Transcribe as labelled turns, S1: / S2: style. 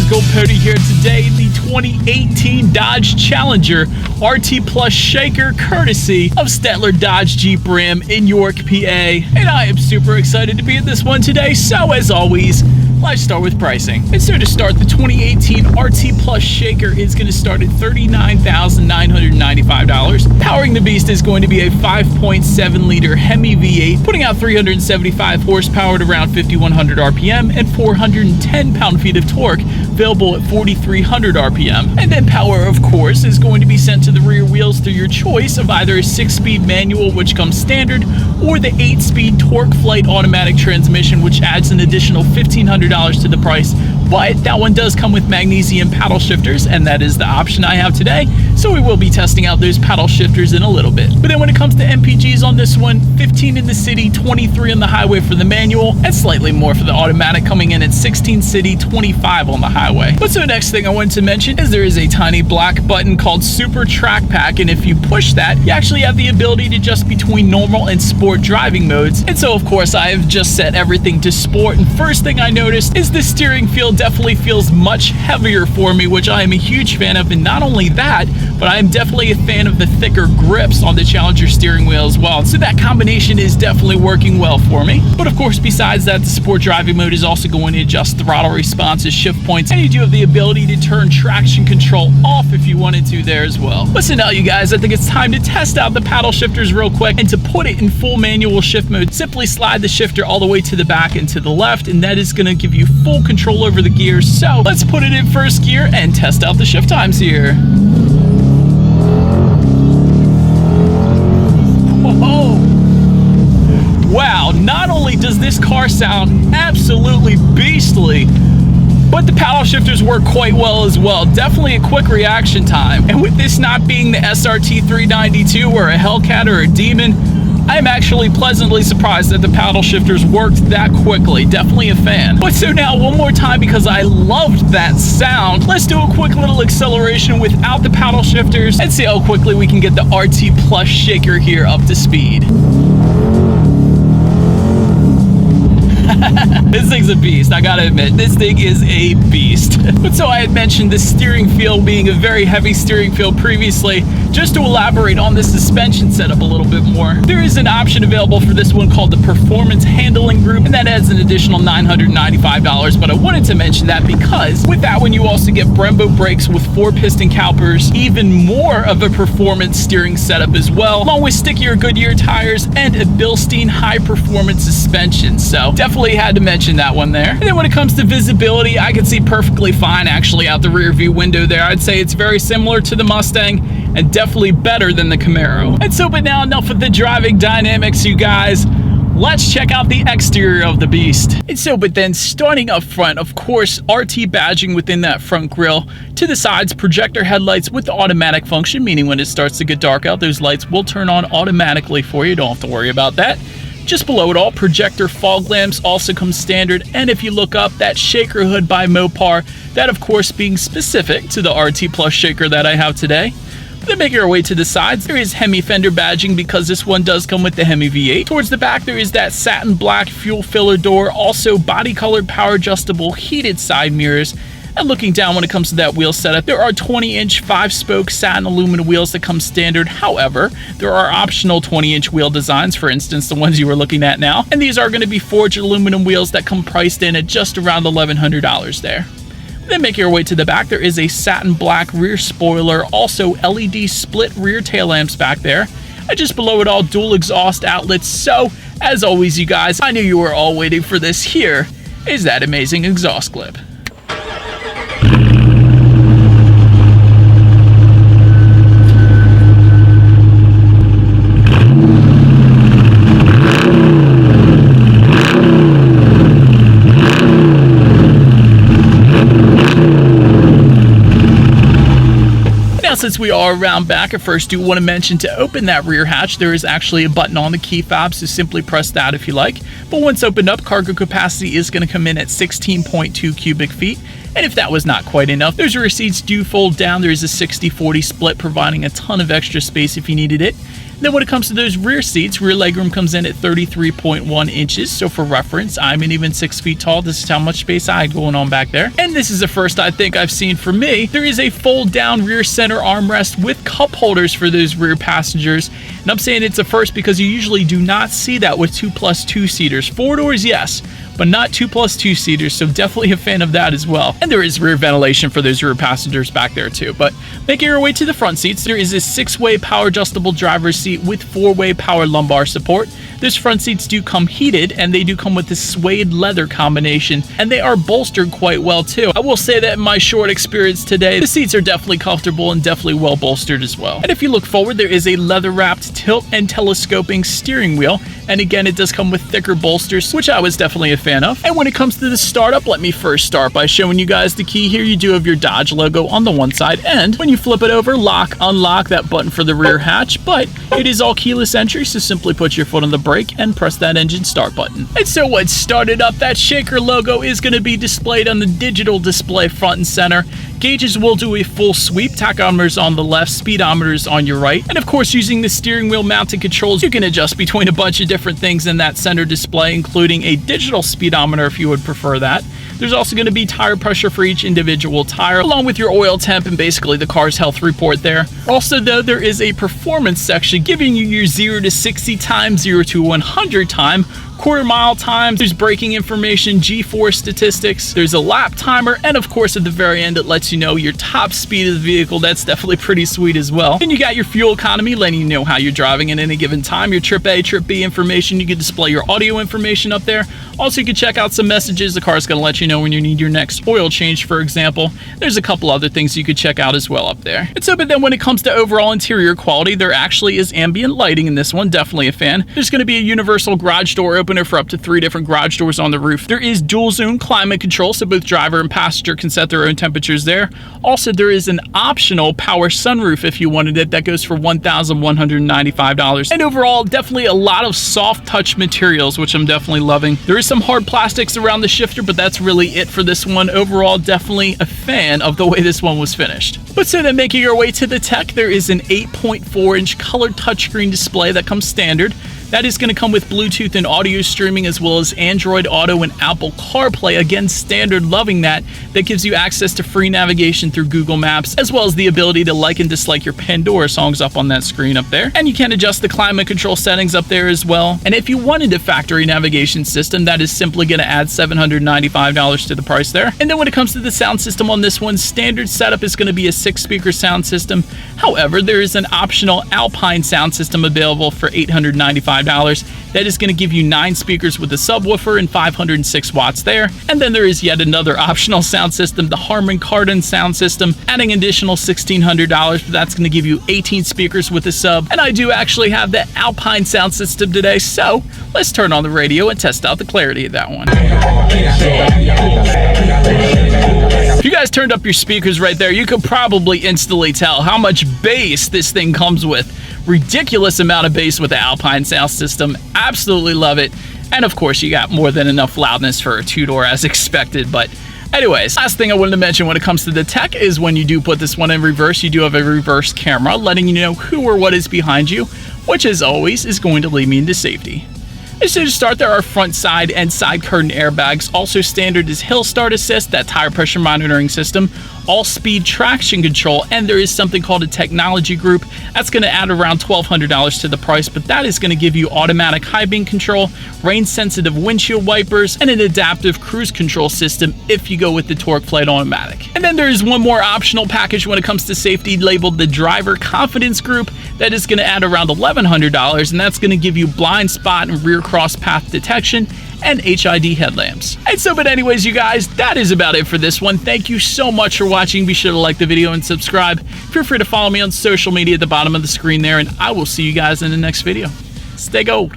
S1: Go Pody here today, the 2018 Dodge Challenger RT Plus Shaker, courtesy of Stettler Dodge Jeep Ram in York, PA. And I am super excited to be in this one today, so as always, let's start with pricing. And so to start, the 2018 RT Plus Shaker is going to start at $39,995. Powering the beast is going to be a 5.7-liter Hemi V8, putting out 375 horsepower at around 5,100 RPM and 410 pound-feet of torque, available at 4,300 RPM. And then power, of course, is going to be sent to the rear wheels through your choice of either a 6-speed manual, which comes standard, or the 8-speed Torque Flight automatic transmission, which adds an additional $1,500 to the price, but that one does come with magnesium paddle shifters, and that is the option I have today, so we will be testing out those paddle shifters in a little bit. But then when it comes to MPGs on this one, 15 in the city, 23 on the highway for the manual, and slightly more for the automatic, coming in at 16 city, 25 on the highway. But so the next thing I wanted to mention is there is a tiny black button called Super Track Pack, and if you push that, you actually have the ability to adjust between normal and sport driving modes. And so of course I have just set everything to sport, and first thing I noticed is the steering feel definitely feels much heavier for me, which I am a huge fan of. And not only that, but I am definitely a fan of the thicker grips on the Challenger steering wheel as well. So that combination is definitely working well for me. But of course, besides that, the sport driving mode is also going to adjust throttle responses, shift points, and you do have the ability to turn traction control off if you wanted to there as well. But so now, you guys, I think it's time to test out the paddle shifters real quick. And to put it in full manual shift mode, simply slide the shifter all the way to the back and to the left, and that is going to give you full control over the gears. So let's put it in first gear and test out the shift times here. Whoa! Wow, not only does this car sound absolutely beastly, but the paddle shifters work quite well as well. Definitely a quick reaction time. And with this not being the SRT 392 or a Hellcat or a Demon, I'm actually pleasantly surprised that the paddle shifters worked that quickly. Definitely a fan. But so now, one more time, because I loved that sound, let's do a quick little acceleration without the paddle shifters and see how quickly we can get the RT Plus Shaker here up to speed. This thing's a beast, I gotta admit. This thing is a beast. But so I had mentioned the steering feel being a very heavy steering feel previously. Just to elaborate on the suspension setup a little bit more, there is an option available for this one called the Performance Handling Group, and that adds an additional $995. But I wanted to mention that because with that one you also get Brembo brakes with 4-piston calipers, even more of a performance steering setup as well, along with stickier Goodyear tires and a Bilstein high-performance suspension. So definitely had to mention that one there. And then when it comes to visibility, I can see perfectly fine actually out the rear view window there. I'd say it's very similar to the Mustang and definitely better than the Camaro. And so, but now enough with the driving dynamics, you guys. Let's check out the exterior of the beast. And so, but then starting up front, of course, RT badging within that front grille. To the sides, projector headlights with the automatic function, meaning when it starts to get dark out, those lights will turn on automatically for you. Don't have to worry about that. Just below it all, projector fog lamps also come standard, and if you look up, that shaker hood by Mopar, that of course being specific to the RT Plus Shaker that I have today. Then making our way to the sides, there is Hemi fender badging because this one does come with the Hemi V8. Towards the back, there is that satin black fuel filler door, also body colored power adjustable heated side mirrors. And looking down when it comes to that wheel setup, there are 20-inch 5-spoke satin aluminum wheels that come standard. However, there are optional 20-inch wheel designs, for instance, the ones you were looking at now. And these are going to be forged aluminum wheels that come priced in at just around $1,100 there. Then making our way to the back, there is a satin black rear spoiler, also LED split rear tail lamps back there. And just below it all, dual exhaust outlets. So, as always, you guys, I knew you were all waiting for this. Here is that amazing exhaust clip. Since we are around back, I first do want to mention to open that rear hatch, there is actually a button on the key fob, so simply press that if you like. But once opened up, cargo capacity is going to come in at 16.2 cubic feet. And if that was not quite enough, those rear seats do fold down. There is a 60-40 split, providing a ton of extra space if you needed it. Then when it comes to those rear seats, rear legroom comes in at 33.1 inches. So for reference, I'm an even 6 feet tall. This is how much space I had going on back there. And this is the first I think I've seen for me. There is a fold down rear center armrest with cup holders for those rear passengers. And I'm saying it's a first because you usually do not see that with 2+2 seaters. 4 doors, yes, but not 2+2 seaters, so definitely a fan of that as well. And there is rear ventilation for those rear passengers back there too. But making your way to the front seats, there is a 6-way power adjustable driver's seat with 4-way power lumbar support. Those front seats do come heated, and they do come with this suede leather combination, and they are bolstered quite well too. I will say that in my short experience today, the seats are definitely comfortable and definitely well bolstered as well. And if you look forward, there is a leather wrapped tilt and telescoping steering wheel, and again, it does come with thicker bolsters, which I was definitely a fan of. And when it comes to the startup, let me first start by showing you guys the key here. You do have your Dodge logo on the one side, and when you flip it over, lock, unlock, that button for the rear hatch, but it is all keyless entry, so simply put your foot on the brake and press that engine start button. And so what started up that Shaker logo is going to be displayed on the digital display front and center. Gauges will do a full sweep, tachometers on the left, speedometers on your right. And of course, using the steering wheel mounted controls, you can adjust between a bunch of different things in that center display, including a digital speedometer if you would prefer that. There's also going to be tire pressure for each individual tire, along with your oil temp and basically the car's health report there. Also, though, there is a performance section giving you your 0 to 60 time, 0 to 100 time, quarter-mile times, there's braking information, G-force statistics, there's a lap timer, and of course at the very end it lets you know your top speed of the vehicle. That's definitely pretty sweet as well. Then you got your fuel economy, letting you know how you're driving at any given time, your trip A, trip B information. You can display your audio information up there. Also, you can check out some messages. The car's going to let you know when you need your next oil change, for example. There's a couple other things you could check out as well up there. And so, but then when it comes to overall interior quality, there actually is ambient lighting in this one. Definitely a fan. There's going to be a universal garage door opener for up to 3 different garage doors on the roof. There is dual zone climate control, so both driver and passenger can set their own temperatures there. Also, there is an optional power sunroof if you wanted it. That goes for $1,195. And overall, definitely a lot of soft touch materials, which I'm definitely loving. There is some hard plastics around the shifter, but that's really it for this one. Overall, definitely a fan of the way this one was finished. But so then making your way to the tech, there is an 8.4-inch colored touchscreen display that comes standard. That is going to come with Bluetooth and audio streaming, as well as Android Auto and Apple CarPlay. Again, standard, loving that. That gives you access to free navigation through Google Maps, as well as the ability to like and dislike your Pandora songs up on that screen up there. And you can adjust the climate control settings up there as well. And if you wanted a factory navigation system, that is simply going to add $795 to the price there. And then when it comes to the sound system on this one, standard setup is going to be a 6-speaker sound system. However, there is an optional Alpine sound system available for $895. That is going to give you 9 speakers with a subwoofer and 506 watts there. And then there is yet another optional sound system, the Harman Kardon sound system, adding additional $1,600, but that's going to give you 18 speakers with a sub. And I do actually have the Alpine sound system today, so let's turn on the radio and test out the clarity of that one. If you guys turned up your speakers right there, you could probably instantly tell how much bass this thing comes with. Ridiculous amount of bass with the Alpine sound system. Absolutely love it. And of course, you got more than enough loudness for a 2-door as expected. But anyways, last thing I wanted to mention when it comes to the tech is when you do put this one in reverse, you do have a reverse camera letting you know who or what is behind you, which as always is going to lead me into safety. And so to start, there are front, side, and side curtain airbags. Also standard is hill start assist, that tire pressure monitoring system, all-speed traction control, and there is something called a technology group. That's going to add around $1,200 to the price, but that is going to give you automatic high beam control, rain-sensitive windshield wipers, and an adaptive cruise control system if you go with the Torque Flight Automatic. And then there is one more optional package when it comes to safety, labeled the Driver Confidence Group. That is going to add around $1,100, and that's going to give you blind spot and rear cross path detection and HID headlamps. And so, but anyways, you guys, that is about it for this one. Thank you so much for watching. Be sure to like the video and subscribe. Feel free to follow me on social media at the bottom of the screen there, and I will see you guys in the next video. Stay gold.